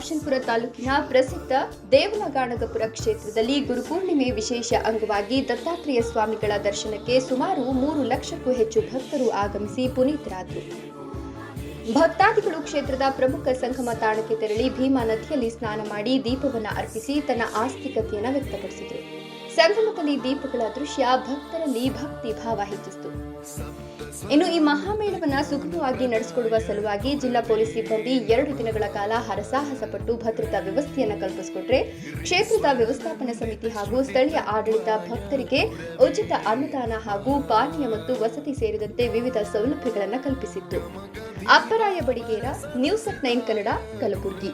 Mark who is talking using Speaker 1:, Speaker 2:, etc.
Speaker 1: ಅಫ್ಷಲ್ಪುರ ತಾಲೂಕಿನ ಪ್ರಸಿದ್ಧ ದೇವಲಗಾಣಗಪುರ ಕ್ಷೇತ್ರದಲ್ಲಿ ಗುರುಪೂರ್ಣಿಮೆ ವಿಶೇಷ ಅಂಗವಾಗಿ ದತ್ತಾತ್ರೇಯ ಸ್ವಾಮಿಗಳ ದರ್ಶನಕ್ಕೆ ಸುಮಾರು 3 ಲಕ್ಷಕ್ಕೂ ಹೆಚ್ಚು ಭಕ್ತರು ಆಗಮಿಸಿ ಪುನೀತರಾದರು. ಭಕ್ತಾದಿಗಳು ಕ್ಷೇತ್ರದ ಪ್ರಮುಖ ಸಂಗಮ ತಾಣಕ್ಕೆ ತೆರಳಿ ಭೀಮಾ ನದಿಯಲ್ಲಿ ಸ್ನಾನ ಮಾಡಿ ದೀಪವನ್ನು ಅರ್ಪಿಸಿ ತನ್ನ ಆಸ್ತಿಕತೆಯನ್ನು ವ್ಯಕ್ತಪಡಿಸಿದರು. ಸಂಗಮದಲ್ಲಿ ದೀಪಗಳ ದೃಶ್ಯ ಭಕ್ತರಲ್ಲಿ ಭಕ್ತಿ ಭಾವ ಹೆಚ್ಚಿಸಿತು. ಇನ್ನು ಈ ಮಹಾಮೇಳವನ್ನು ಸುಗಮವಾಗಿ ನಡೆಸಿಕೊಡುವ ಸಲುವಾಗಿ ಜಿಲ್ಲಾ ಪೊಲೀಸ್ ಸಿಬ್ಬಂದಿ 2 ದಿನಗಳ ಕಾಲ ಹರಸಾಹಸ ಪಟ್ಟು ಭದ್ರತಾ ವ್ಯವಸ್ಥೆಯನ್ನು ಕಲ್ಪಿಸಿಕೊಟ್ರೆ, ಕ್ಷೇತ್ರದ ವ್ಯವಸ್ಥಾಪನಾ ಸಮಿತಿ ಹಾಗೂ ಸ್ಥಳೀಯ ಆಡಳಿತ ಭಕ್ತರಿಗೆ ಉಚಿತ ಅನ್ನದಾನ ಹಾಗೂ ಪಾನೀಯ ಮತ್ತು ವಸತಿ ಸೇರಿದಂತೆ ವಿವಿಧ ಸೌಲಭ್ಯಗಳನ್ನು ಕಲ್ಪಿಸಿತ್ತು. ಅಪ್ಪರಾಯ ಬಡಿಗೇರ, ನ್ಯೂಸ್ 9 ಕನ್ನಡ, ಕಲಬುರಗಿ.